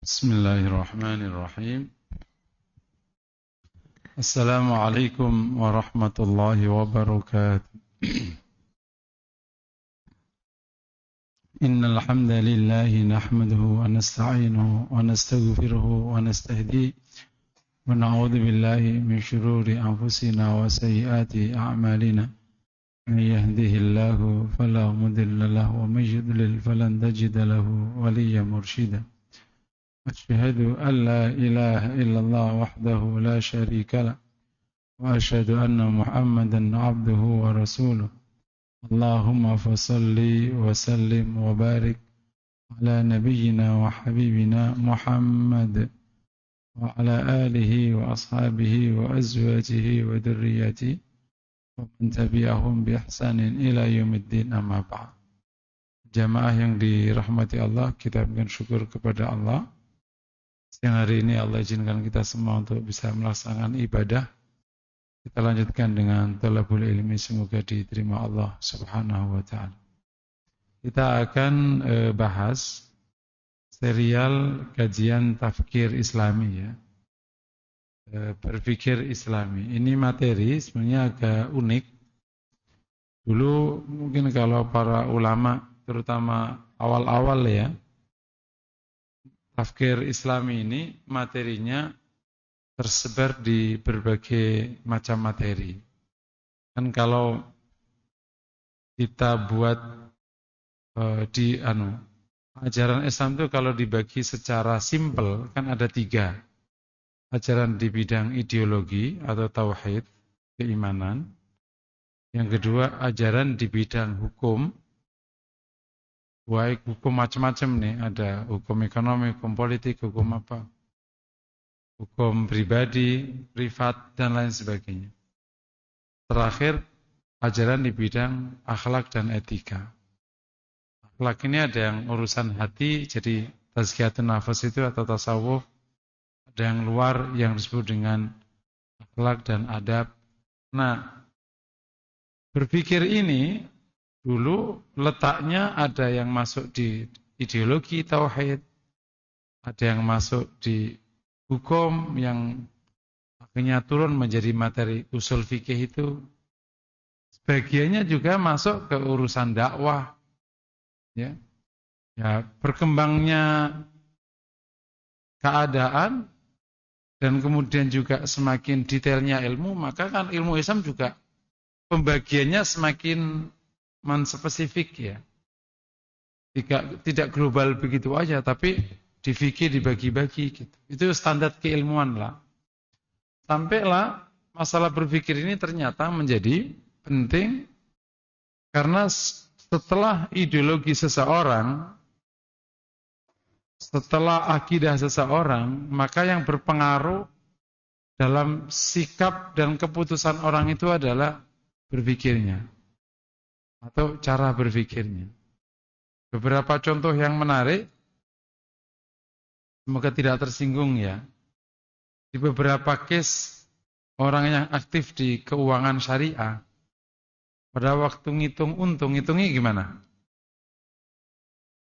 Bismillahirrahmanirrahim. Assalamualaikum warahmatullahi wabarakatuh. Innal hamdalillahi nahmaduhu wa nasta'inuhu wa nastaghfiruhu wa nastahdihi wa na'udzu billahi min shururi anfusina wa sayyiati a'malina. Man yahdihillahu fala mudilla lahu wa man yudlil falan tajida lahu waliyyan mursyida. أشهد أن لا إله إلا الله وحده لا شريك له وأشهد أن محمدا عبده ورسوله اللهم فصل وسلم وبارك على نبينا وحبيبنا محمد وعلى آله وأصحابه وأزواجه وذريته ومن تبعهم بإحسان إلى يوم الدين أما بعد. Jamaah yang dirahmati Allah, kita berikan syukur kepada Allah. Siang hari ini Allah izinkan kita semua untuk bisa melaksanakan ibadah. Kita lanjutkan dengan thalabul ilmi, semoga diterima Allah Subhanahu wa taala. Kita akan bahas serial kajian tafkir Islami ya. Berpikir Islami. Ini materi sebenarnya agak unik. Dulu mungkin kalau para ulama terutama awal-awal ya, tafkir Islami ini materinya tersebar di berbagai macam materi. Kan kalau kita buat ajaran Islam itu kalau dibagi secara simpel kan ada 3. Ajaran di bidang ideologi atau tauhid, keimanan. Yang kedua ajaran di bidang hukum. Baik hukum macam-macam nih, ada hukum ekonomi, hukum politik, hukum apa, hukum pribadi, privat, dan lain sebagainya. Terakhir, ajaran di bidang akhlak dan etika. Akhlak ini ada yang urusan hati, jadi tazkiyatun nafas itu atau tasawuf. Ada yang luar yang disebut dengan akhlak dan adab. Nah, berpikir ini dulu letaknya ada yang masuk di ideologi tauhid, ada yang masuk di hukum yang akhirnya turun menjadi materi usul fikih itu. Sebagiannya juga masuk ke urusan dakwah. Ya, berkembangnya keadaan dan kemudian juga semakin detailnya ilmu, maka kan ilmu Islam juga pembagiannya semakin spesifik ya. Tidak global begitu aja, tapi di fikih dibagi-bagi gitu. Itu standar keilmuan lah. Sampailah masalah berpikir ini ternyata menjadi penting karena setelah ideologi seseorang, setelah akidah seseorang, maka yang berpengaruh dalam sikap dan keputusan orang itu adalah berpikirnya atau cara berpikirnya. Beberapa contoh yang menarik, semoga tidak tersinggung ya. Di beberapa case orang yang aktif di keuangan syariah, pada waktu ngitung untung, ngitungnya gimana?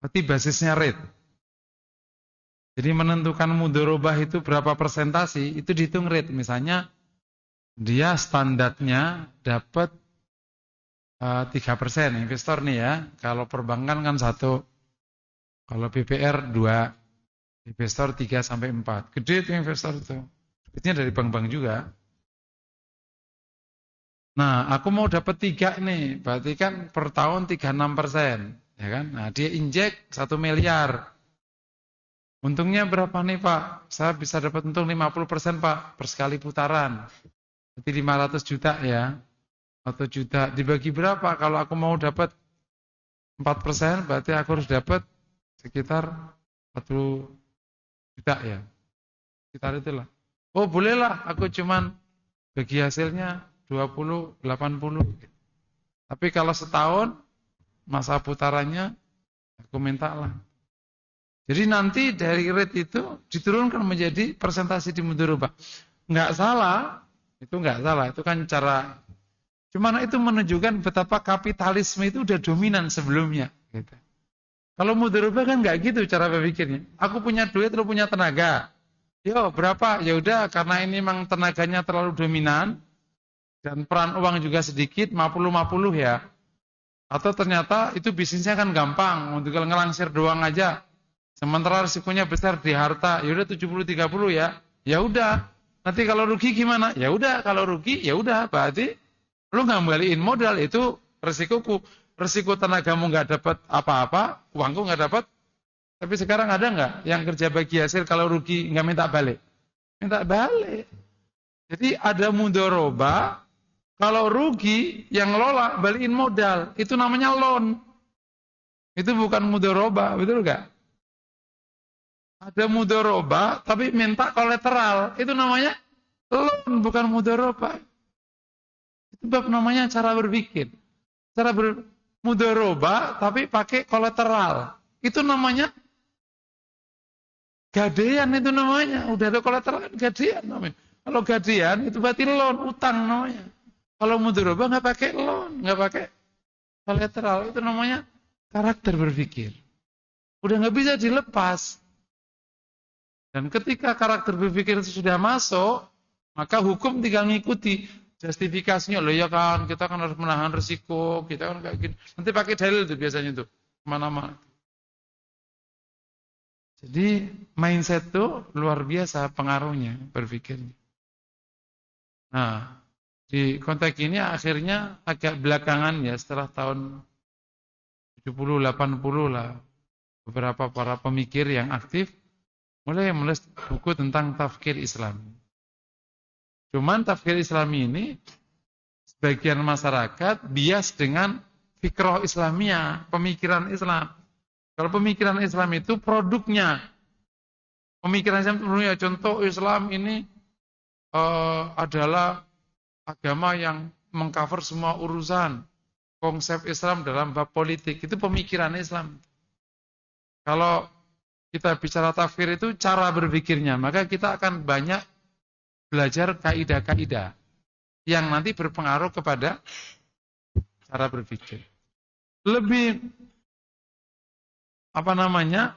Berarti basisnya rate. Jadi menentukan mudharabah itu berapa persentasi, itu dihitung rate. Misalnya dia standarnya dapat 3% investor nih ya. Kalau perbankan kan 1, kalau BPR 2, investor 3 sampai 4. Gede itu investor itu. Duitnya dari bank-bank juga. Nah, aku mau dapat 3 nih, berarti kan per tahun 36%, ya kan? Nah, dia injek 1 miliar. Untungnya berapa nih, Pak? Saya bisa dapat untung 50%, Pak, per sekali putaran. Berarti 500 juta ya. 1 juta dibagi berapa? Kalau aku mau dapat 4%, berarti aku harus dapat sekitar 40 juta ya. Sekitar itulah. Oh, bolehlah aku cuman bagi hasilnya 20, 80. Tapi kalau setahun masa putarannya aku mintalah. Jadi nanti dari rate itu diturunkan menjadi persentase di mudharabah. Enggak salah. Itu enggak salah. Itu kan cara. Cuman itu menunjukkan betapa kapitalisme itu udah dominan sebelumnya. Gitu. Kalau mudharabah kan nggak gitu cara berpikirnya. Aku punya duit, lu punya tenaga. Yo, berapa? Ya udah, karena ini memang tenaganya terlalu dominan dan peran uang juga sedikit, 50-50 ya. Atau ternyata itu bisnisnya kan gampang, untuk ngelangsir doang aja. Sementara risikonya besar di harta. Ya udah 70-30 ya. Ya udah. Nanti kalau rugi gimana? Ya udah, kalau rugi ya udah, berarti lu ngembaliin modal itu resikoku. Resiko tenagamu nggak dapat apa-apa, uangku nggak dapat. Tapi sekarang ada nggak yang kerja bagi hasil kalau rugi nggak minta balik? Minta balik. Jadi ada mudharabah, kalau rugi yang ngelola balikin modal, itu namanya loan. Itu bukan mudharabah, betul nggak? Ada mudharabah tapi minta kolateral, itu namanya loan bukan mudharabah. Itu bab namanya cara berpikir. Cara mudharabah tapi pakai kolateral. Itu namanya gadean, itu namanya. Udah ada kolateral kan gadean namanya. Kalau gadean itu berarti loan, utang namanya. Kalau mudharabah nggak pakai loan, nggak pakai kolateral, itu namanya karakter berpikir. Udah nggak bisa dilepas. Dan ketika karakter berpikir itu sudah masuk, maka hukum tinggal ngikuti. Justifikasinya, loh ya kan, kita kan harus menahan risiko, kita kan kayak gini. Nanti pakai dalil tuh biasanya tuh, kemana-mana. Jadi mindset tuh luar biasa pengaruhnya berpikirnya. Nah, di konteks ini akhirnya agak belakangan ya, setelah tahun 70-80 lah, beberapa para pemikir yang aktif mulai menulis buku tentang tafkir Islam. Cuman tafkir Islam ini sebagian masyarakat bias dengan fikroh Islamiyah, pemikiran Islam. Kalau pemikiran Islam itu produknya, pemikiran Islam itu contoh Islam ini adalah agama yang mengcover semua urusan. Konsep Islam dalam bab politik itu pemikiran Islam. Kalau kita bicara tafsir itu cara berpikirnya, maka kita akan banyak belajar kaidah-kaidah yang nanti berpengaruh kepada cara berpikir. Lebih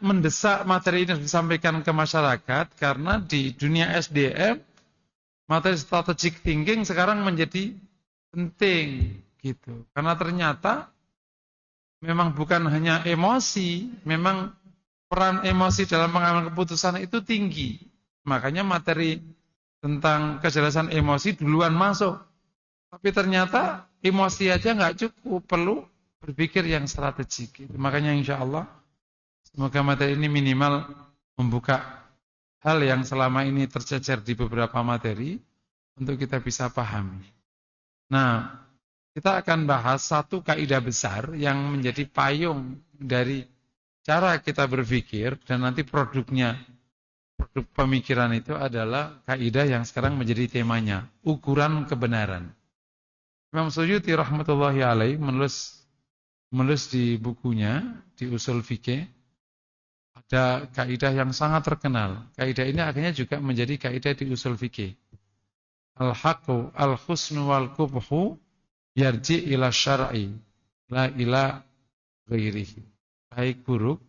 mendesak materi ini disampaikan ke masyarakat karena di dunia SDM materi strategic thinking sekarang menjadi penting gitu. Karena ternyata memang bukan hanya emosi, memang peran emosi dalam pengambilan keputusan itu tinggi. Makanya materi tentang kejelasan emosi duluan masuk. Tapi ternyata emosi aja nggak cukup, perlu berpikir yang strategik. Makanya insya Allah semoga materi ini minimal membuka hal yang selama ini tercecer di beberapa materi untuk kita bisa pahami. Nah, kita akan bahas satu kaidah besar yang menjadi payung dari cara kita berpikir dan nanti produk pemikiran itu adalah kaidah yang sekarang menjadi temanya, ukuran kebenaran. Imam Suyuti rahmatullahi alaih menulis di bukunya, di Usul Fikih, ada kaidah yang sangat terkenal. Kaidah ini akhirnya juga menjadi kaidah di Usul Fikih. Al-haqqu al-husnu wal-qubhu yarji ila syar'i la ila ghairihi. Baik buruk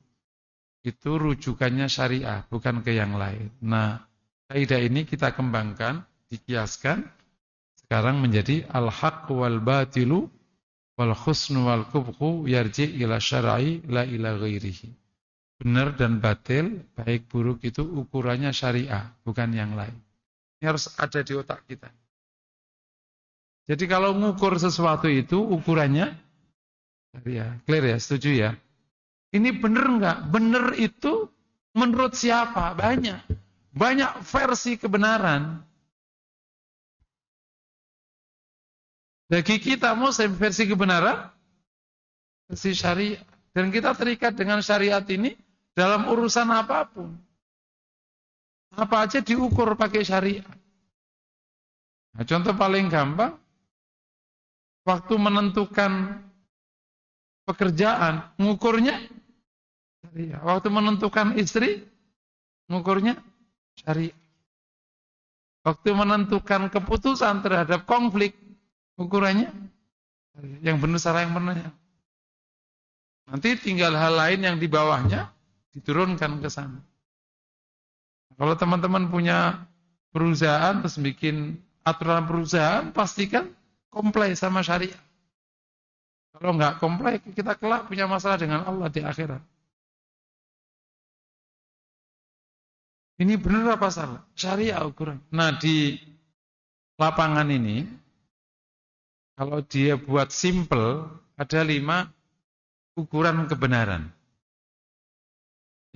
itu rujukannya syariah, bukan ke yang lain. Nah, kaidah ini kita kembangkan, dikiaskan sekarang menjadi al-haqqu wal batilu wal husnu wal qubhu yarji ila syar'i la ila ghairihi. Benar dan batil, baik buruk itu ukurannya syariah, bukan yang lain. Ini harus ada di otak kita. Jadi kalau mengukur sesuatu itu ukurannya syariah. Clear ya? Setuju ya? Ini benar enggak? Benar itu menurut siapa? Banyak. Banyak versi kebenaran. Bagi kita Muslim versi kebenaran versi syariah. Dan kita terikat dengan syariat ini dalam urusan apapun. Apa aja diukur pakai syariat. Nah, contoh paling gampang, waktu menentukan pekerjaan, mengukurnya syariat. Waktu menentukan istri, mengukurnya syariat. Waktu menentukan keputusan terhadap konflik, ukurannya yang benar salah yang benar. Nanti tinggal hal lain yang di bawahnya diturunkan ke sana. Kalau teman-teman punya perusahaan terus bikin aturan perusahaan, pastikan comply sama syariat. Kalau nggak comply, kita kelak punya masalah dengan Allah di akhirat. Ini benar apa salah? Syariah ukuran. Nah, di lapangan ini, kalau dia buat simple, ada 5 ukuran kebenaran.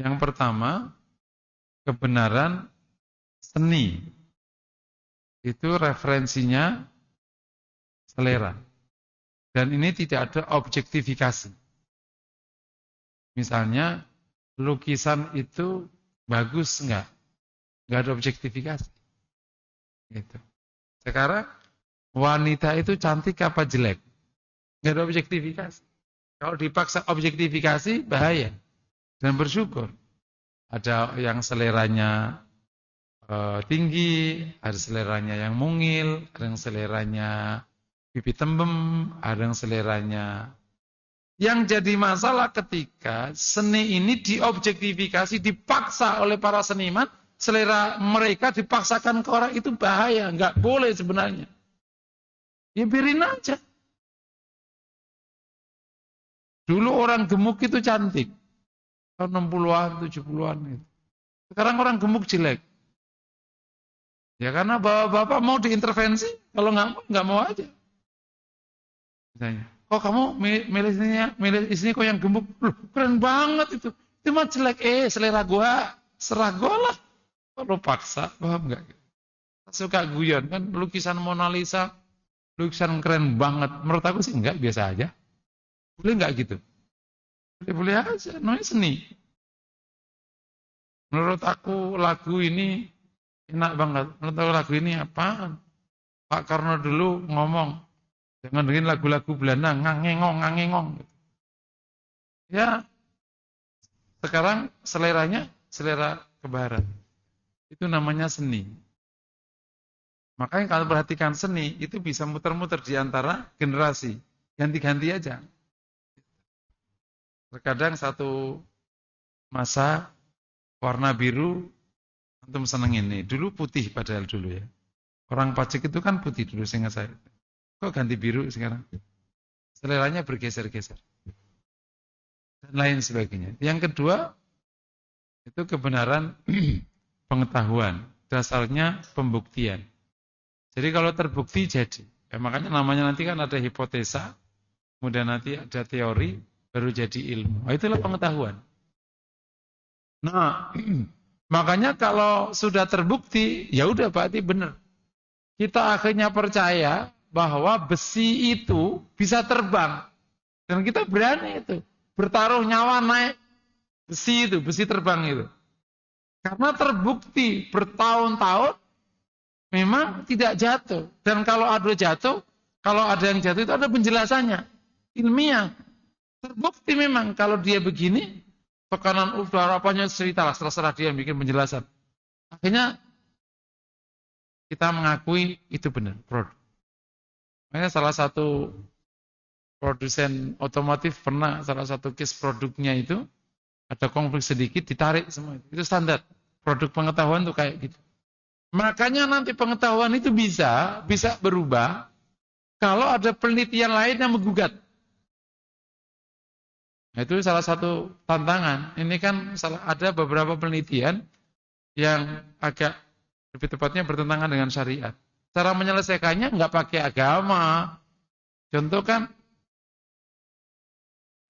Yang pertama, kebenaran seni. Itu referensinya selera. Dan ini tidak ada objektifikasi. Misalnya, lukisan itu bagus enggak? Enggak ada objektifikasi. Gitu. Sekarang, wanita itu cantik apa jelek? Enggak ada objektifikasi. Kalau dipaksa objektifikasi, bahaya. Dan bersyukur. Ada yang seleranya tinggi, ada seleranya yang mungil, ada yang seleranya pipi tembem, ada yang seleranya. Yang jadi masalah ketika seni ini diobjektifikasi, dipaksa oleh para seniman, selera mereka dipaksakan ke orang, itu bahaya, nggak boleh sebenarnya. Ya biarin aja. Dulu orang gemuk itu cantik. Tahun 60-an, 70-an itu. Sekarang orang gemuk jelek. Ya karena bapak-bapak mau diintervensi, kalau nggak mau aja. Misalnya, kok kamu milih isinya kok yang gemuk? Loh, keren banget itu. Itu mah jelek, selera gua, serah gua lah. Kalau paksa, paham nggak? Suka guyon kan, lukisan Mona Lisa, lukisan keren banget. Menurut aku sih enggak, biasa aja. Boleh nggak gitu? Boleh aja, namanya seni. Menurut aku lagu ini enak banget. Menurut aku lagu ini apaan? Pak Karno dulu ngomong, jangan dengerin lagu-lagu Belanda, ngangengong. Ya, sekarang seleranya, selera ke barat. Itu namanya seni. Makanya kalau perhatikan seni, itu bisa muter-muter di antara generasi. Ganti-ganti aja. Terkadang satu masa warna biru, antum seneng ini. Dulu putih padahal dulu ya. Orang pajak itu kan putih dulu seingat saya. Kok ganti biru sekarang? Seleranya bergeser-geser. Dan lain sebagainya. Yang kedua, itu kebenaran pengetahuan. Dasarnya pembuktian. Jadi kalau terbukti jadi. Ya, makanya namanya nanti kan ada hipotesa, kemudian nanti ada teori, baru jadi ilmu. Nah, itulah pengetahuan. Nah, makanya kalau sudah terbukti, ya udah berarti benar. Kita akhirnya percaya bahwa besi itu bisa terbang. Dan kita berani itu. Bertaruh nyawa naik besi itu, besi terbang itu. Karena terbukti bertahun-tahun memang tidak jatuh. Dan kalau ada jatuh, kalau ada yang jatuh itu ada penjelasannya. Ilmiah. Terbukti memang kalau dia begini, tekanan udara apanya ceritalah, terserah dia yang bikin penjelasan. Akhirnya kita mengakui itu benar produk. Makanya salah satu produsen otomotif pernah salah satu case produknya itu ada konflik sedikit ditarik semua. Itu standar. Produk pengetahuan tuh kayak gitu. Makanya nanti pengetahuan itu bisa berubah kalau ada penelitian lain yang menggugat. Nah, itu salah satu tantangan. Ini kan ada beberapa penelitian yang agak lebih tepatnya bertentangan dengan syariat. Cara menyelesaikannya nggak pakai agama. Contoh kan,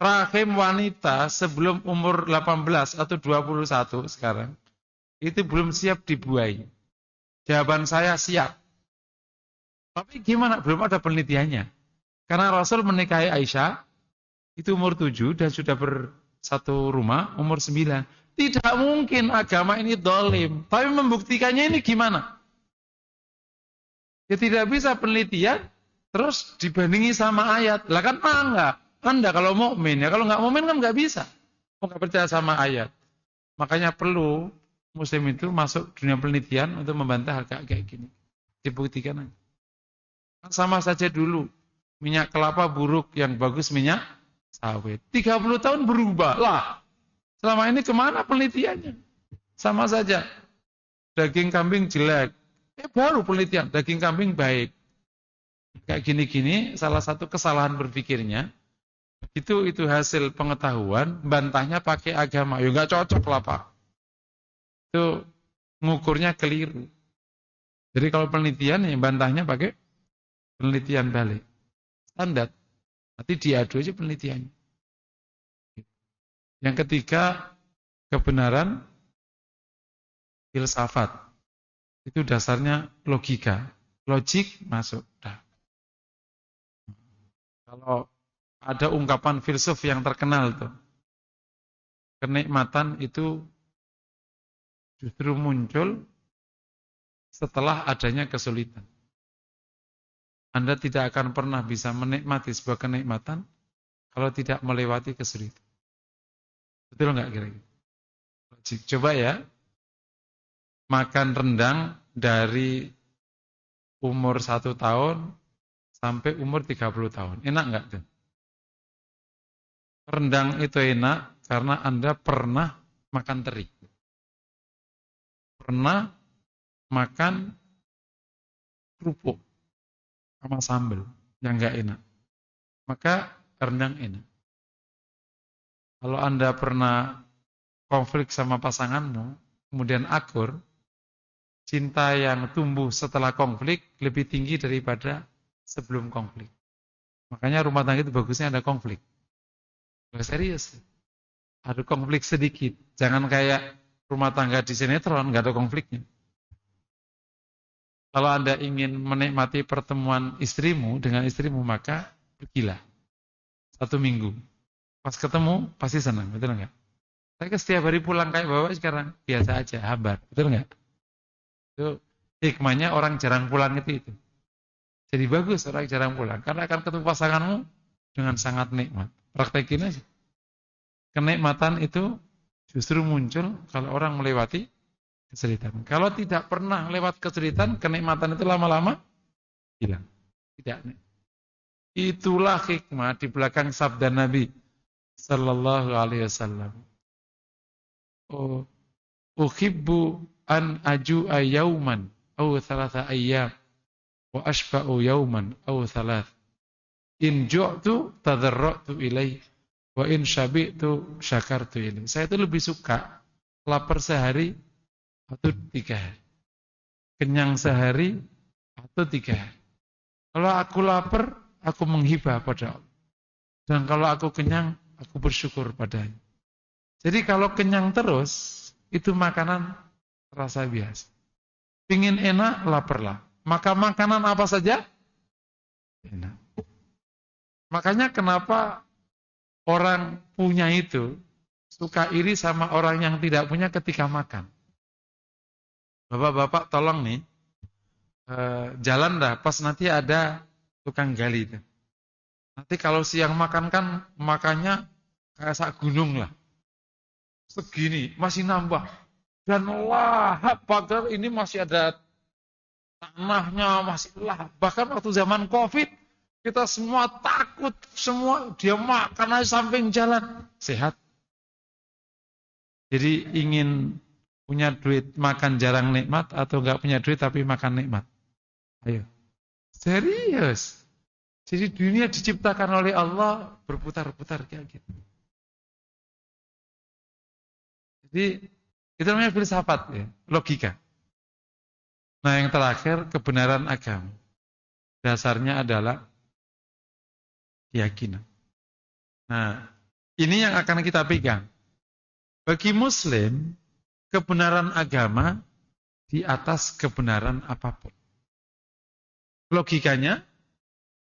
rahim wanita sebelum umur 18 atau 21 sekarang, itu belum siap dibuai. Jawaban saya siap. Tapi gimana? Belum ada penelitiannya. Karena Rasul menikahi Aisyah, itu umur 7 dan sudah bersatu rumah, umur 9. Tidak mungkin agama ini dolim. Tapi membuktikannya ini gimana? Ya tidak bisa penelitian, terus dibandingi sama ayat. Lah kan enggak. Anda kalau mukmin ya, kalau nggak mukmin kan nggak bisa. Nggak percaya sama ayat. Makanya perlu muslim itu masuk dunia penelitian untuk membantah hal kayak gini. Dibuktikan aja. Sama saja dulu. Minyak kelapa buruk, yang bagus minyak sawit. 30 tahun berubah. Lah, selama ini kemana penelitiannya? Sama saja. Daging kambing jelek. Baru penelitian, daging kambing baik. Kayak gini-gini, salah satu kesalahan berpikirnya, itu hasil pengetahuan, bantahnya pakai agama. Ya nggak cocok lah Pak. Itu ngukurnya keliru. Jadi kalau penelitian, ya bantahnya pakai penelitian balik. Standar. Nanti diadu aja penelitiannya. Yang ketiga, kebenaran filsafat. Itu dasarnya logika. Logik masuk. Nah. Kalau ada ungkapan filsuf yang terkenal tuh, kenikmatan itu justru muncul setelah adanya kesulitan. Anda tidak akan pernah bisa menikmati sebuah kenikmatan kalau tidak melewati kesulitan. Betul nggak kira-kira? Coba ya, makan rendang dari umur 1 tahun sampai umur 30 tahun. Enak nggak tuh? Rendang itu enak karena Anda pernah makan teri. Pernah makan kerupuk sama sambal yang nggak enak. Maka rendang enak. Kalau Anda pernah konflik sama pasanganmu, kemudian akur, cinta yang tumbuh setelah konflik lebih tinggi daripada sebelum konflik. Makanya rumah tangga itu bagusnya ada konflik. Serius. Ada konflik sedikit. Jangan kayak rumah tangga di sinetron, nggak ada konfliknya. Kalau Anda ingin menikmati pertemuan istrimu dengan istrimu, maka pergilah 1 minggu. Pas ketemu, pasti senang, betul nggak? Saya setiap hari pulang kayak bapak sekarang, biasa aja, hambar, betul nggak? Itu hikmahnya orang jarang pulang itu. Jadi bagus orang jarang pulang, karena akan ketemu pasanganmu dengan sangat nikmat. Praktekin aja. Kenikmatan itu justru muncul kalau orang melewati kesulitan. Kalau tidak pernah lewat kesulitan, kenikmatan itu lama-lama hilang. Tidak. Itulah hikmah di belakang sabda Nabi sallallahu alaihi wasallam. Oh, uhibbu an aju'a yauman aw thalatha ayyam wa ashba'u yauman aw thalath. In ju'tu tadarra'tu ilaih wa in syabi'tu syakartu ilaih. Saya itu lebih suka lapar sehari atau 3 hari. Kenyang sehari atau 3 hari. Kalau aku lapar, aku menghibah pada Allah. Dan kalau aku kenyang, aku bersyukur padanya. Jadi kalau kenyang terus, itu makanan rasa biasa. Pingin enak, laparlah. Maka makanan apa saja? Enak. Makanya kenapa orang punya itu suka iri sama orang yang tidak punya ketika makan. Bapak-bapak tolong nih, jalan dah, pas nanti ada tukang gali itu. Nanti kalau siang makan kan makannya kayak sak gunung lah. Segini, masih nambah. Dan lahap, padahal ini masih ada tanahnya, masih lahap. Bahkan waktu zaman Covid, kita semua takut, semua dia makan aja samping jalan. Sehat. Jadi ingin punya duit, makan jarang nikmat, atau enggak punya duit tapi makan nikmat? Ayo. Serius. Jadi dunia diciptakan oleh Allah berputar-putar kayak gitu. Jadi itu namanya filsafat ya, logika. Nah yang terakhir kebenaran agama. Dasarnya adalah keyakinan. Nah ini yang akan kita pegang. Bagi Muslim, kebenaran agama di atas kebenaran apapun. Logikanya,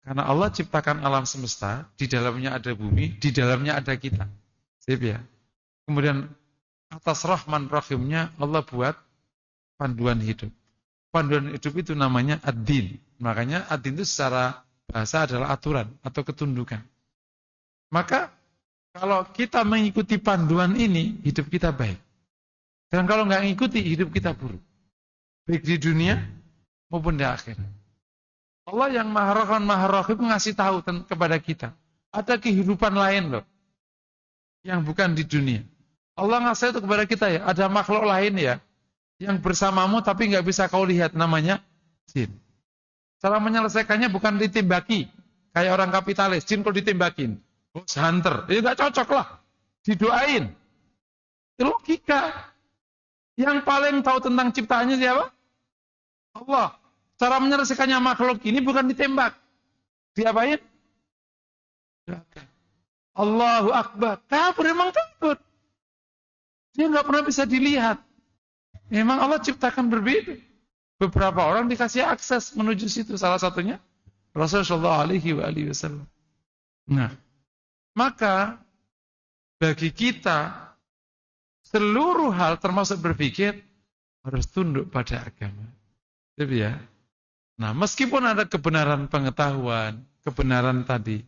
karena Allah ciptakan alam semesta, di dalamnya ada bumi, di dalamnya ada kita. Sip ya. Kemudian atas rahman rahimnya Allah buat panduan hidup. Panduan hidup itu namanya ad-din. Makanya ad-din itu secara bahasa adalah aturan atau ketundukan. Maka kalau kita mengikuti panduan ini, hidup kita baik. Dan kalau nggak mengikuti, hidup kita buruk. Baik di dunia maupun di akhirat. Allah yang Maha Rahman Maha Rahim ngasih tahu kepada kita. Ada kehidupan lain loh, yang bukan di dunia. Allah ngasih itu kepada kita ya, ada makhluk lain ya, yang bersamamu tapi nggak bisa kau lihat, namanya jin. Cara menyelesaikannya bukan ditembaki, kayak orang kapitalis, jin kalau ditembakin, bos hunter, itu nggak cocok lah, didoain. Itu logika. Yang paling tahu tentang ciptaannya siapa? Allah. Cara menyelesaikannya makhluk ini bukan ditembak, diapain? Allahu Akbar. Kabur, emang kabur. Dia nggak pernah bisa dilihat. Memang Allah ciptakan berbeda. Beberapa orang dikasih akses menuju situ. Salah satunya Rasulullah SAW. Nah, maka bagi kita seluruh hal termasuk berpikir harus tunduk pada agama. Jadi ya. Nah, meskipun ada kebenaran pengetahuan, kebenaran tadi,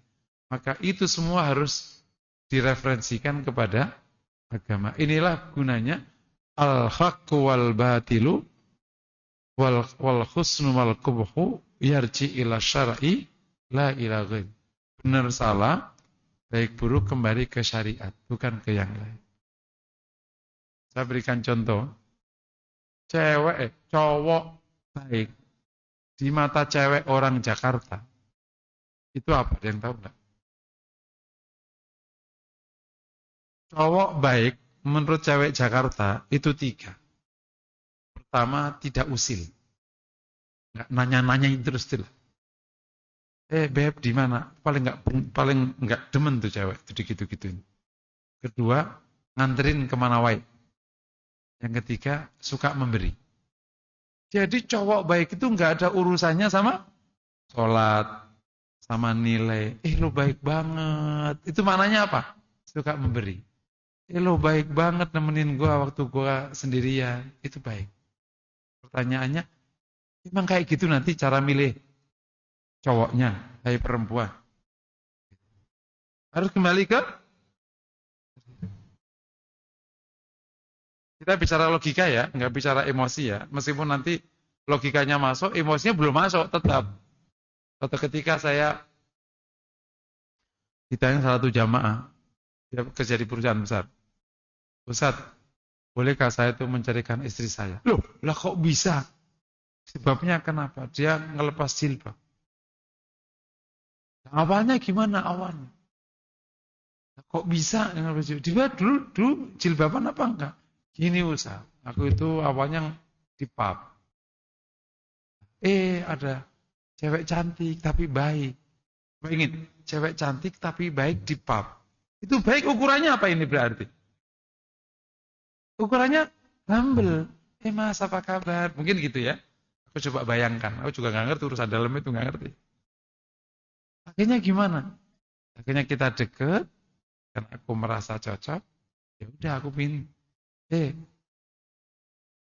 maka itu semua harus direferensikan kepada agama. Inilah gunanya al-haqqu wal batilu wal husnu wal qubhu yarji ila syar'i la ila ghair. Benar salah, baik buruk kembali ke syariat, bukan ke yang lain. Saya berikan contoh. Cowok baik di mata cewek orang Jakarta. Itu apa? Ada yang tahu enggak? Cowok baik menurut cewek Jakarta itu 3. Pertama, tidak usil. Enggak nanya-nanyain terus. Beb, di mana? Paling enggak demen tuh cewek, itu digitu-gituin. Kedua, nganterin kemana wae. Yang ketiga, suka memberi. Jadi cowok baik itu enggak ada urusannya sama sholat, sama nilai. Lo baik banget. Itu maknanya apa? Suka memberi. Lo baik banget nemenin gua waktu gua sendirian. Itu baik. Pertanyaannya, emang kayak gitu nanti cara milih cowoknya, kayak perempuan? Harus kembali ke kita bicara logika ya, nggak bicara emosi ya. Meskipun nanti logikanya masuk, emosinya belum masuk tetap. Suatu ketika saya ditanya salah satu jamaah, dia kerja di perusahaan besar. Ustaz, bolehkah saya itu mencarikan istri saya? Loh, lah kok bisa? Sebabnya kenapa? Dia ngelepas jilbab. Awalnya gimana awalnya? Kok bisa ngelepas jilbab? Dia dulu jilbaban apa enggak? Gini Ustaz, aku itu awalnya di pub. Ada cewek cantik tapi baik. Bayangin, cewek cantik tapi baik di pub. Itu baik ukurannya apa ini berarti? Ukurannya humble. Mas, apa kabar? Mungkin gitu ya. Aku coba bayangkan. Aku juga nggak ngerti urusan dalam itu, nggak ngerti. Akhirnya gimana? Akhirnya kita deket, karena aku merasa cocok. Ya udah, aku pin.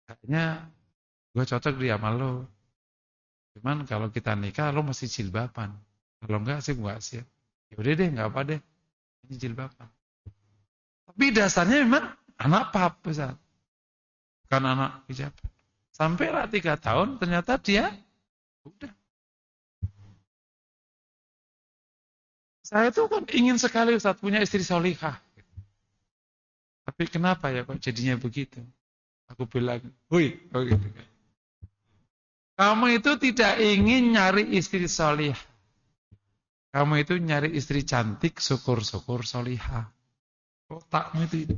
Kayaknya gue cocok dia sama lo. Cuman kalau kita nikah, lo mesti jilbaban. Kalau enggak sih enggak siap. Ya udah deh, enggak apa deh. Ini jilbaban. Tapi dasarnya memang anak pap, Ustaz. Bukan anak hijab. Sampailah 3 tahun, ternyata dia udah. Saya tuh kan ingin sekali Ustaz punya istri solihah. Tapi kenapa ya kok jadinya begitu? Aku bilang, hui, gitu. Kamu itu tidak ingin nyari istri solihah. Kamu itu nyari istri cantik, syukur-syukur solihah. Otakmu itu.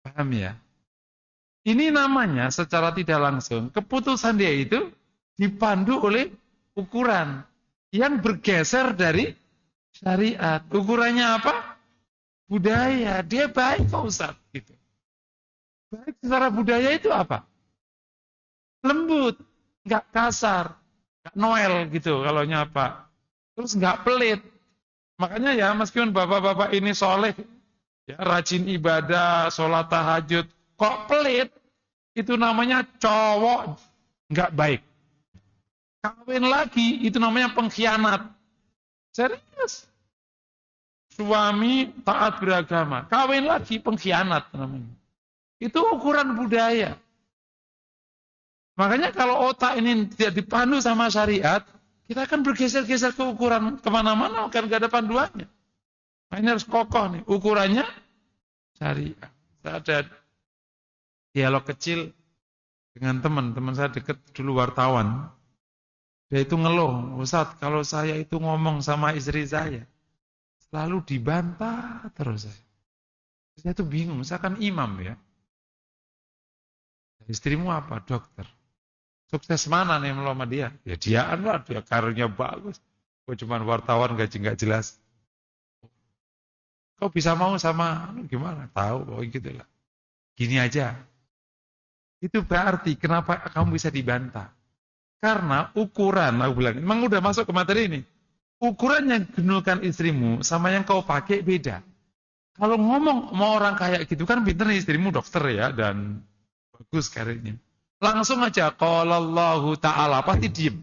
Paham ya? Ini namanya secara tidak langsung, keputusan dia itu dipandu oleh ukuran yang bergeser dari syariat. Ukurannya apa? Budaya. Dia baik kok Ustaz. Gitu. Baik secara budaya itu apa? Lembut, nggak kasar, nggak noel gitu kalau nyapa. Terus nggak pelit. Makanya ya meskipun bapak-bapak ini soleh, ya, rajin ibadah, sholat tahajud, kok pelit, itu namanya cowok nggak baik. Kawin lagi, itu namanya pengkhianat. Serius. Suami taat beragama, kawin lagi pengkhianat namanya. Itu ukuran budaya. Makanya kalau otak ini tidak dipandu sama syariat, Kita akan bergeser-geser ke ukuran kemana-mana, kan gak ada panduannya. Nah, ini harus kokoh nih, ukurannya syariah. Saya ada dialog kecil dengan teman saya deket dulu wartawan. Dia itu ngeluh, Ustaz, kalau saya itu ngomong sama istri saya, selalu dibantah terus saya. Saya tuh bingung, saya kan imam ya. Istrimu apa? Dokter. Sukses mana nih sama dia? Ya diaan lah, dia karirnya bagus. Kok cuma wartawan gaji nggak jelas. Kau bisa mau sama gimana? Tahu, oh gitu lah. Gini aja. Itu berarti kenapa kamu bisa dibantah? Karena ukuran, aku bilang, memang udah masuk ke materi ini. Ukuran yang genulkan istrimu sama yang kau pakai beda. Kalau ngomong sama orang kayak gitu kan pinter nih istrimu dokter ya dan bagus karirnya. Langsung aja qala Allahu ta'ala pasti diem.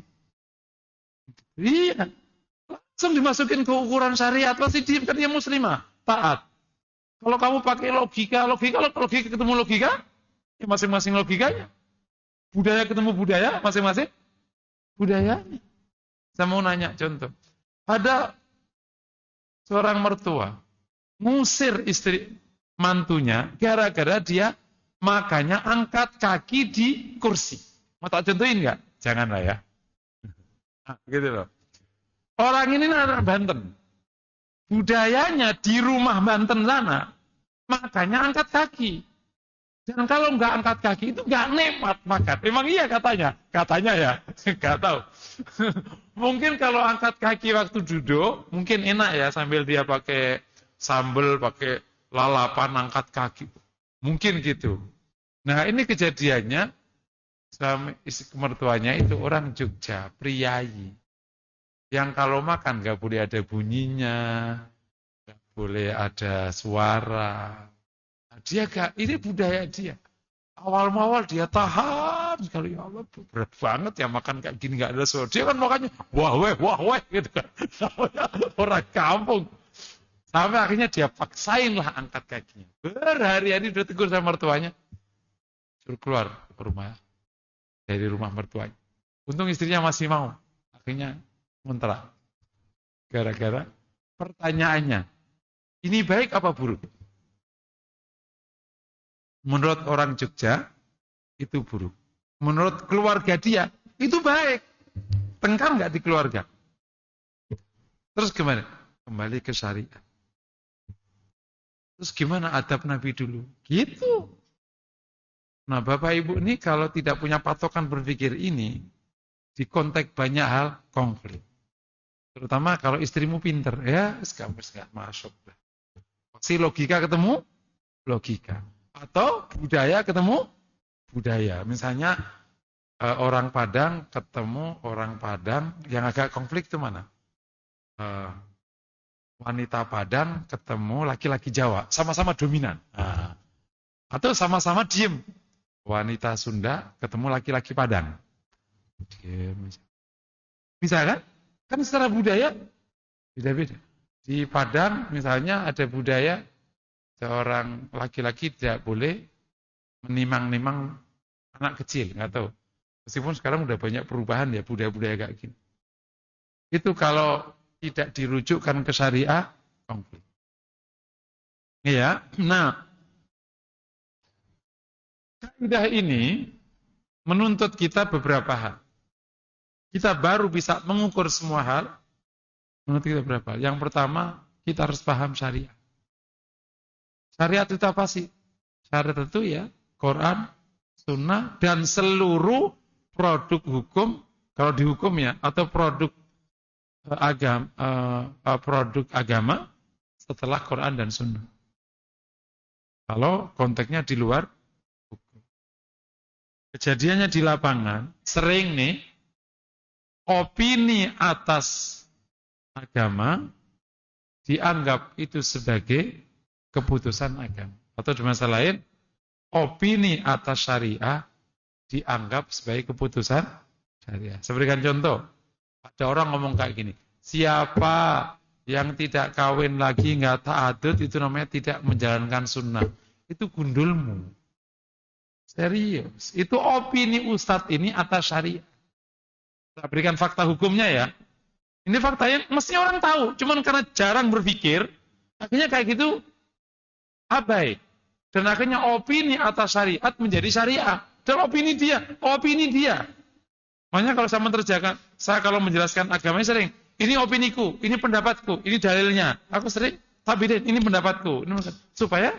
Iya. Langsung dimasukin ke ukuran syariat pasti diem kan dia muslimah, taat. Kalau kamu pakai logika ketemu logika, ya masing-masing logikanya. Budaya ketemu budaya, masing-masing budayanya. Saya mau nanya contoh. Ada seorang mertua ngusir istri mantunya gara-gara dia makanya angkat kaki di kursi. Mau tak contohin nggak? Janganlah ya. Gitu loh. Orang ini anak Banten. Budayanya di rumah Banten sana, makanya angkat kaki. Dan kalau nggak angkat kaki itu nggak nikmat makan. Memang iya katanya. Katanya ya, nggak tahu. Mungkin kalau angkat kaki waktu duduk, mungkin enak ya sambil dia pakai sambal, pakai lalapan, angkat kaki. Mungkin gitu. Nah ini kejadiannya, suami mertuanya itu orang Jogja, priayi. Yang kalau makan nggak boleh ada bunyinya, nggak boleh ada suara. Nah, dia gak, ini budaya dia. Awal-awal dia tahan sekali, ya Allah berat banget ya makan kayak gini nggak ada suara. Dia kan makannya wah weh gitu kan. Orang kampung. Sampai akhirnya dia paksain lah angkat kakinya. Berhari-hari udah tegur sama mertuanya. Suruh keluar ke rumah. Dari rumah mertuanya. Untung istrinya masih mau. Akhirnya ngontrak. Gara-gara pertanyaannya. Ini baik apa buruk? Menurut orang Jogja, itu buruk. Menurut keluarga dia, itu baik. Tengkar nggak di keluarga? Terus gimana? Kembali ke syariat. Terus gimana adab Nabi dulu? Gitu. Nah Bapak Ibu ini kalau tidak punya patokan berpikir ini, di konteks banyak hal konflik. Terutama kalau istrimu pinter, ya nggak masuk. Si logika ketemu logika. Atau budaya ketemu budaya. Misalnya orang Padang ketemu orang Padang, yang agak konflik itu mana? Wanita Padang ketemu laki-laki Jawa, sama-sama dominan. Nah, atau sama-sama diem. Wanita Sunda ketemu laki-laki Padang. Diem. Bisa kan? Kan secara budaya beda-beda. Di Padang misalnya ada budaya seorang laki-laki tidak boleh menimang-nimang anak kecil, nggak tahu. Meskipun sekarang udah banyak perubahan ya budaya-budaya kayak gini. Itu kalau tidak dirujukkan ke syariah, konflik. Ya, nah, kaidah ini menuntut kita beberapa hal. Kita baru bisa mengukur semua hal, menuntut kita beberapa hal. Yang pertama, kita harus paham syariah. Syariat itu apa sih? Syariat itu ya, Quran, Sunnah, dan seluruh produk hukum, kalau dihukum ya, atau produk agama setelah Quran dan Sunnah. Kalau konteksnya di luar hukum. Kejadiannya di lapangan, sering nih, opini atas agama dianggap itu sebagai keputusan agama. Atau di masa lain, opini atas syariah dianggap sebagai keputusan syariah. Saya berikan contoh. Ada orang ngomong kayak gini, siapa yang tidak kawin lagi, nggak ta'adud, itu namanya tidak menjalankan sunnah. Itu gundulmu. Serius. Itu opini ustadz ini atas syariah. Tak berikan fakta hukumnya ya. Ini fakta yang mestinya orang tahu, cuman karena jarang berpikir, akhirnya kayak gitu abai. Dan akhirnya opini atas syariat menjadi syariah. Dan opini dia. Makanya kalau saya kalau menjelaskan agamanya sering, ini opiniku, ini pendapatku, ini dalilnya. Aku sering tabirin, ini pendapatku. Supaya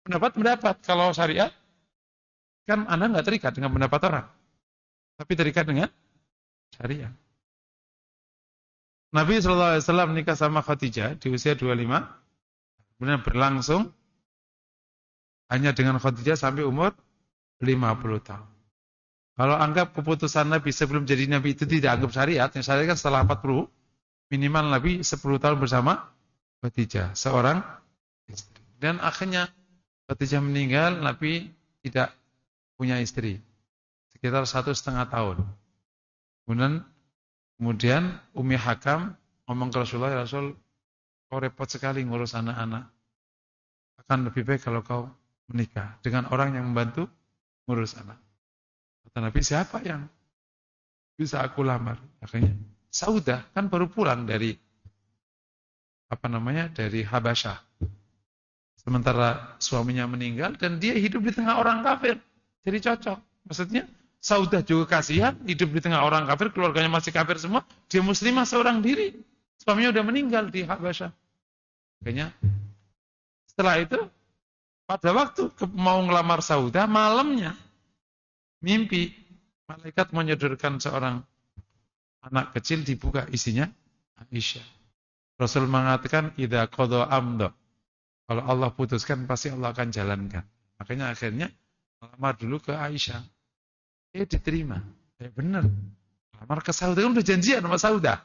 pendapat. Kalau syariat, kan Anda nggak terikat dengan pendapat orang. Tapi terikat dengan syariat. Nabi SAW nikah sama Khadijah di usia 25. Kemudian berlangsung hanya dengan Khadijah sampai umur 50 tahun. Kalau anggap keputusan Nabi sebelum jadi Nabi itu tidak anggap syariat, yang syariat kan setelah 40, minimal Nabi 10 tahun bersama Khadijah, seorang istri. Dan akhirnya Khadijah meninggal, Nabi tidak punya istri. Sekitar 1,5 tahun. Kemudian Umi Hakam ngomong ke Rasulullah, ya Rasul, kau repot sekali ngurus anak-anak. Akan lebih baik kalau kau menikah dengan orang yang membantu ngurus anak. Kata Nabi, siapa yang bisa aku lamar? Akhirnya Saudah kan baru pulang dari dari Habasyah. Sementara suaminya meninggal dan dia hidup di tengah orang kafir. Jadi cocok. Maksudnya Saudah juga kasihan, hidup di tengah orang kafir, keluarganya masih kafir semua, dia muslimah seorang diri. Suaminya udah meninggal di Habasyah. Akhirnya setelah itu pada waktu mau ngelamar Saudah, malamnya mimpi malaikat menyodorkan seorang anak kecil, dibuka isinya Aisyah. Rasul mengatakan idza qada amda. Kalau Allah putuskan pasti Allah akan jalankan. Makanya akhirnya melamar dulu ke Aisyah. Diterima. Benar. Lamar ke Saudah kan udah janjian sama Saudah.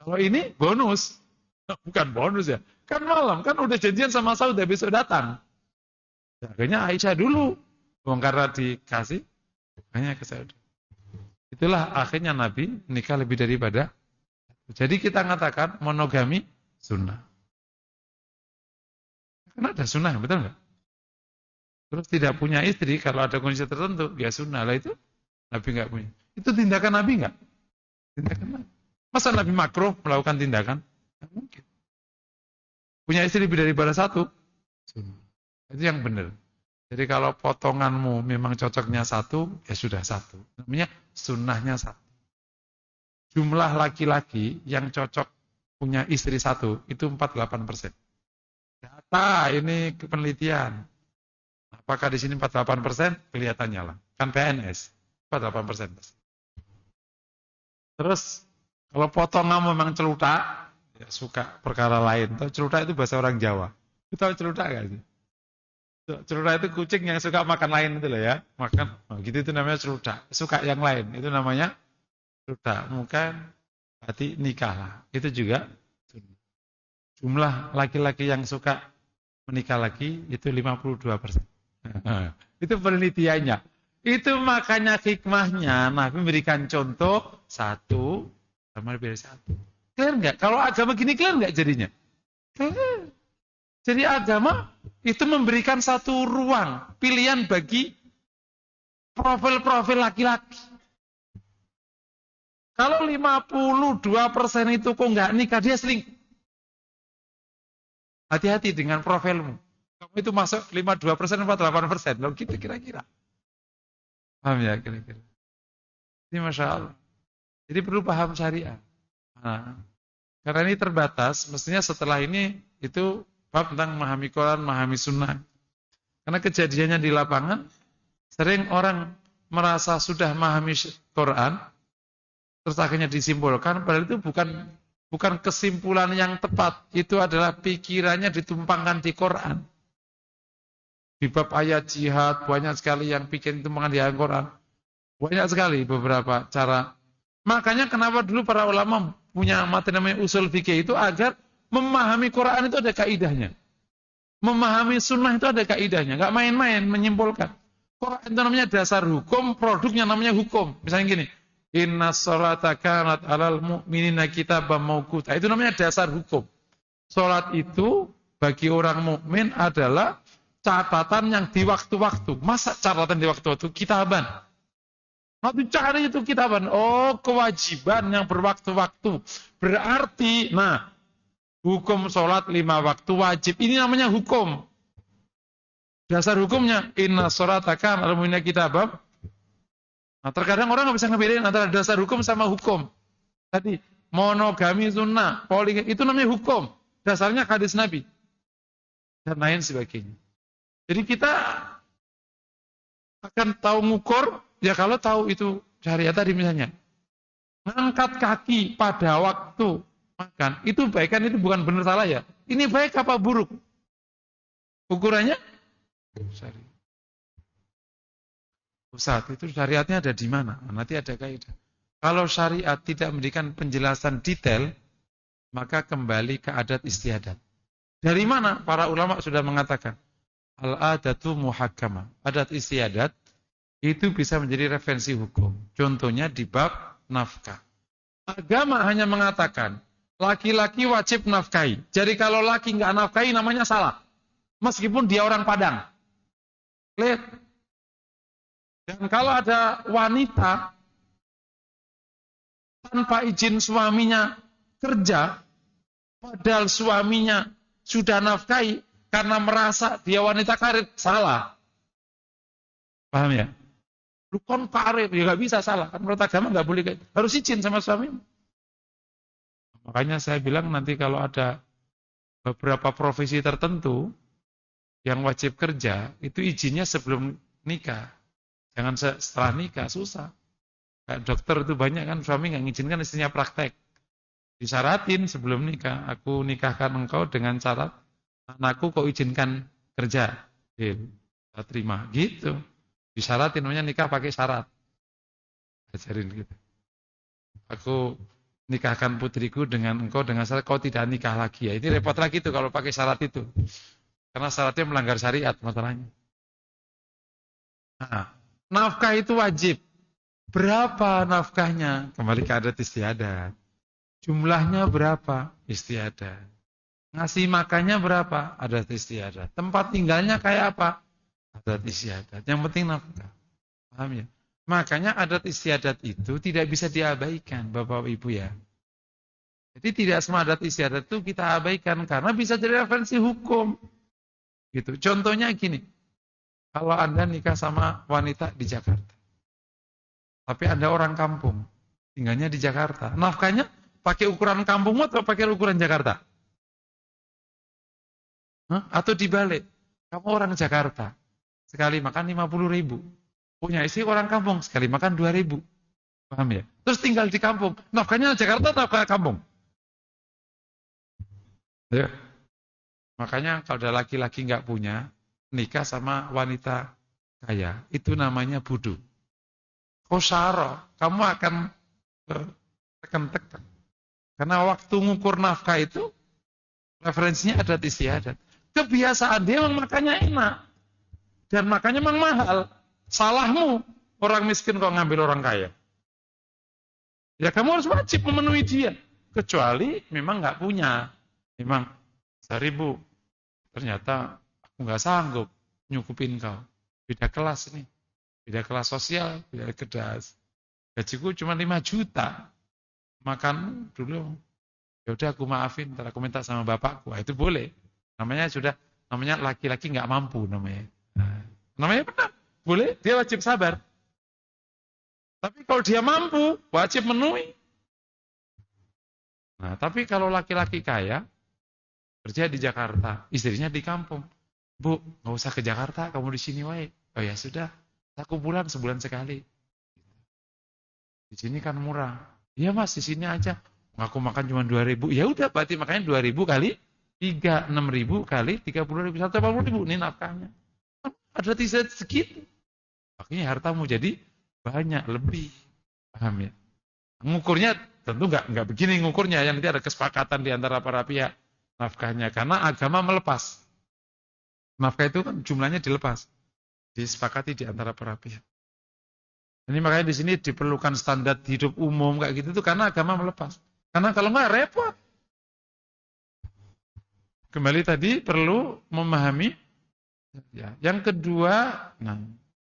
Kalau ini bonus. Bukan bonus ya. Kan malam, kan udah janjian sama Saudah besok datang. Akhirnya Aisyah dulu. Karena dikasih, hanya ke Saudah. Itulah akhirnya Nabi nikah lebih daripada. Jadi kita mengatakan monogami sunnah. Karena ada sunnah, betul nggak? Terus tidak punya istri, kalau ada kondisi tertentu, ya sunnah lah itu. Nabi nggak punya. Itu tindakan Nabi nggak? Tindakan Nabi. Masa Nabi makruh melakukan tindakan? Nggak mungkin. Punya istri lebih daripada satu? Sunnah. Itu yang benar. Jadi kalau potonganmu memang cocoknya satu, ya sudah satu. Namanya sunnahnya satu. Jumlah laki-laki yang cocok punya istri satu, itu 48%. Data ini penelitian. Apakah di sini 48%? Kelihatannya lah. Kan PNS. 48%. Terus, kalau potongan memang celutak, ya suka perkara lain. Celutak itu bahasa orang Jawa. Itu tahu celutak gak sih? Celutak itu kucing yang suka makan lain itu loh ya. Makan, gitu itu namanya celutak. Suka yang lain, itu namanya celutak. Bukan, berarti nikah lah. Itu juga jumlah laki-laki yang suka menikah lagi itu 52%. Itu penelitiannya. Itu makanya hikmahnya Nabi memberikan contoh satu sama lebih dari satu. Clear nggak? Kalau agama gini clear nggak jadinya? Clear. Jadi agama itu memberikan satu ruang pilihan bagi profil-profil laki-laki. Kalau 52% itu kok nggak nikah, dia selingkuh. Hati-hati dengan profilmu. Kamu itu masuk 52% atau 8%. Loh gitu kira-kira. Paham ya kira-kira? Ini Masya Allah. Jadi perlu paham syariah. Nah, karena ini terbatas, mestinya setelah ini itu bab tentang memahami Quran, memahami sunnah. Karena kejadiannya di lapangan, sering orang merasa sudah memahami Quran, terus akhirnya disimpulkan, padahal itu bukan kesimpulan yang tepat. Itu adalah pikirannya ditumpangkan di Quran. Di bab ayat jihad, banyak sekali yang pikir itu mengenai Quran. Banyak sekali beberapa cara. Makanya kenapa dulu para ulama punya materi namanya usul fikih itu agar memahami Quran itu ada kaidahnya. Memahami sunnah itu ada kaidahnya. Nggak main-main menyimpulkan. Quran itu namanya dasar hukum, produknya namanya hukum. Misalnya gini, inna sholata kanat alal mu'minina kitaban mauquta. Itu namanya dasar hukum. Sholat itu bagi orang mukmin adalah catatan yang di waktu-waktu. Masa catatan di waktu-waktu? Kitaban. Nanti cari itu kitaban. Oh, kewajiban yang berwaktu-waktu. Berarti, nah, hukum sholat 5 waktu wajib. Ini namanya hukum. Dasar hukumnya, inna sholata kanat 'alal mu'minina kitaban. Nah, terkadang orang nggak bisa ngebedain antara dasar hukum sama hukum. Tadi, monogami sunnah, poligami, itu namanya hukum. Dasarnya hadis Nabi. Dan lain sebagainya. Jadi kita akan tahu ngukur, ya kalau tahu itu syariat tadi misalnya. Ngangkat kaki pada waktu makan, itu baik kan, itu bukan benar salah ya. Ini baik apa buruk? Ukurannya? Syariat. Ustaz, itu syariatnya ada di mana? Nanti ada kaidah. Kalau syariat tidak memberikan penjelasan detail, maka kembali ke adat istiadat. Dari mana? Para ulama sudah mengatakan, al-adatu muhakkamah. Adat istiadat itu bisa menjadi referensi hukum. Contohnya di bab nafkah. Agama hanya mengatakan, laki-laki wajib nafkahi. Jadi kalau laki nggak nafkahi namanya salah. Meskipun dia orang Padang. Lihat. Dan kalau ada wanita tanpa izin suaminya kerja, padahal suaminya sudah nafkahi, karena merasa dia wanita karir, salah. Paham ya? Lu kon karir, ya nggak bisa, salah. Kan menurut agama nggak boleh, harus izin sama suami. Makanya saya bilang nanti kalau ada beberapa profesi tertentu yang wajib kerja, itu izinnya sebelum nikah. Jangan setelah nikah, susah. Kayak dokter itu banyak kan, suami nggak ngizinkan istrinya praktek. Disyaratin sebelum nikah, aku nikahkan engkau dengan syarat, anakku kau izinkan kerja. Saya terima, gitu. Disyaratin, namanya nikah pakai syarat. Ajarin gitu. Aku nikahkan putriku dengan engkau dengan syarat kau tidak nikah lagi. Ya, ini repot lagi tuh kalau pakai syarat itu. Karena syaratnya melanggar syariat masalahnya. Nah, nafkah itu wajib. Berapa nafkahnya? Kembali ke adat istiadat. Jumlahnya berapa? Istiadat. Ngasih makannya berapa? Adat istiadat. Tempat tinggalnya kayak apa? Adat istiadat. Yang penting nafkah. Paham ya? Makanya adat istiadat itu tidak bisa diabaikan, Bapak Ibu ya. Jadi tidak semua adat istiadat itu kita abaikan karena bisa jadi referensi hukum. Gitu. Contohnya gini. Kalau Anda nikah sama wanita di Jakarta. Tapi Anda orang kampung, tinggalnya di Jakarta. Nafkahnya pakai ukuran kampungmu atau pakai ukuran Jakarta? Hah? Atau dibalik, kamu orang Jakarta, sekali makan 50.000. Punya istri orang kampung, sekali makan 2.000. Paham ya? Terus tinggal di kampung, nafkahnya Jakarta atau nafkah kampung? Ya. Makanya kalau ada laki-laki nggak punya, nikah sama wanita kaya, itu namanya budu. Kosaro, kamu akan tekan-tekan. Karena waktu ngukur nafkah itu, referensinya adat istiadat. Kebiasaan dia memang makannya enak. Dan makannya memang mahal. Salahmu, orang miskin kok ngambil orang kaya. Ya kamu harus wajib memenuhi dia. Kecuali memang nggak punya. Memang, 1.000. Ternyata aku nggak sanggup nyukupin kau. Beda kelas nih. Beda kelas sosial, beda kelas. Gajiku cuma 5 juta. Makan dulu. Ya udah aku maafin, ntar aku minta sama bapakku. Itu boleh. Namanya laki-laki nggak mampu namanya. Namanya benar. Boleh, dia wajib sabar. Tapi kalau dia mampu, wajib memenuhi. Nah, tapi kalau laki-laki kaya, kerja di Jakarta, istrinya di kampung. Bu, nggak usah ke Jakarta, kamu di sini wae. Oh ya sudah, aku sebulan sekali. Di sini kan murah. Iya Mas, di sini aja. Aku makan cuma 2.000. Ya udah, berarti makanya 2.000 kali 3, 6.000 kali 30.000, 180.000. Ini nafkahnya. Ada tidak segitu. Makanya hartamu jadi banyak, lebih. Paham ya? Ngukurnya tentu nggak begini ngukurnya. Yang nanti ada kesepakatan di antara para pihak nafkahnya. Karena agama melepas. Nafkah itu kan jumlahnya dilepas. Disepakati di antara para pihak. Ini makanya di sini diperlukan standar hidup umum kayak gitu tuh karena agama melepas. Karena kalau nggak repot. Kembali tadi perlu memahami. Ya. Yang kedua,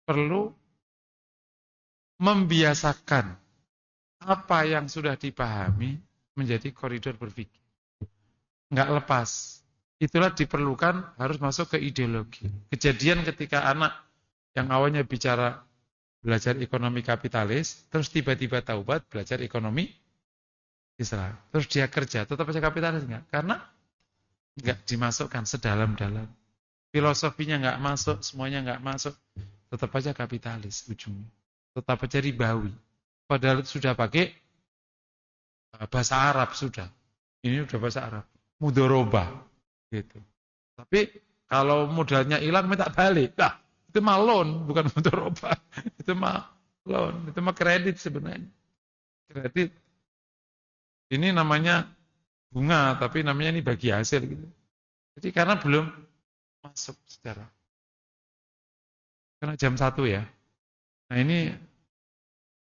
perlu membiasakan apa yang sudah dipahami menjadi koridor berpikir. Enggak lepas. Itulah diperlukan harus masuk ke ideologi. Kejadian ketika anak yang awalnya bicara belajar ekonomi kapitalis, terus tiba-tiba taubat belajar ekonomi Islam. Terus dia kerja, tetap aja kapitalis enggak? Karena enggak dimasukkan sedalam-dalam. Filosofinya enggak masuk, semuanya enggak masuk. Tetap aja kapitalis ujungnya. Tetap aja ribawi. Padahal sudah pakai bahasa Arab sudah. Ini sudah bahasa Arab. Mudoroba. Gitu. Tapi kalau modalnya hilang minta balik. Nah, itu mah loan, bukan mudoroba. Itu mah loan. Itu mah kredit sebenarnya. Kredit. Ini namanya bunga, tapi namanya ini bagi hasil. Gitu. Jadi karena belum masuk secara. Karena jam 1 ya. Nah ini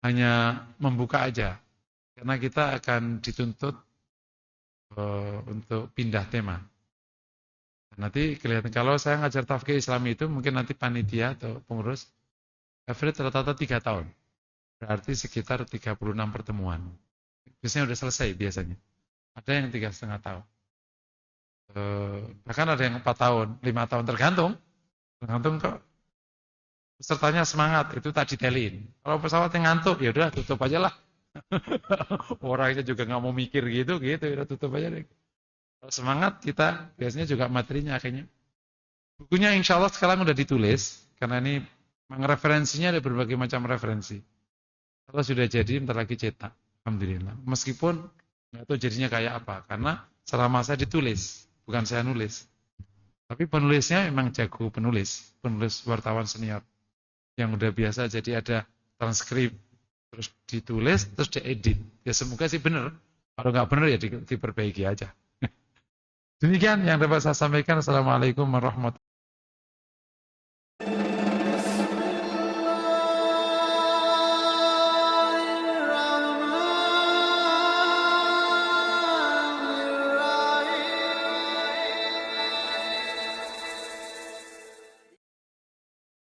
hanya membuka aja. Karena kita akan dituntut untuk pindah tema. Nanti kelihatan, kalau saya ngajar tafsir Islam itu mungkin nanti panitia atau pengurus, average rata-rata 3 tahun. Berarti sekitar 36 pertemuan. Biasanya udah selesai biasanya. Ada yang 3,5 tahun. Bahkan ada yang 4 tahun, 5 tahun, tergantung kok pesertanya semangat, itu tak ditelin. Kalau pesawatnya ngantuk, ya udah tutup aja lah. Orangnya juga nggak mau mikir gitu, udah tutup aja deh. Kalau semangat kita biasanya juga materinya akhirnya. Bukunya insya Allah sekarang udah ditulis, karena ini memang referensinya ada berbagai macam referensi. Kalau sudah jadi, bentar lagi cetak. Alhamdulillah. Meskipun nggak tahu jadinya kayak apa, karena selama saya ditulis, bukan saya nulis. Tapi penulisnya memang jago penulis wartawan senior. Yang udah biasa, jadi ada transkrip, terus ditulis, terus diedit. Ya semoga sih benar. Kalau nggak benar ya diperbaiki aja. Demikian yang dapat saya sampaikan. Assalamualaikum warahmatullahi wabarakatuh.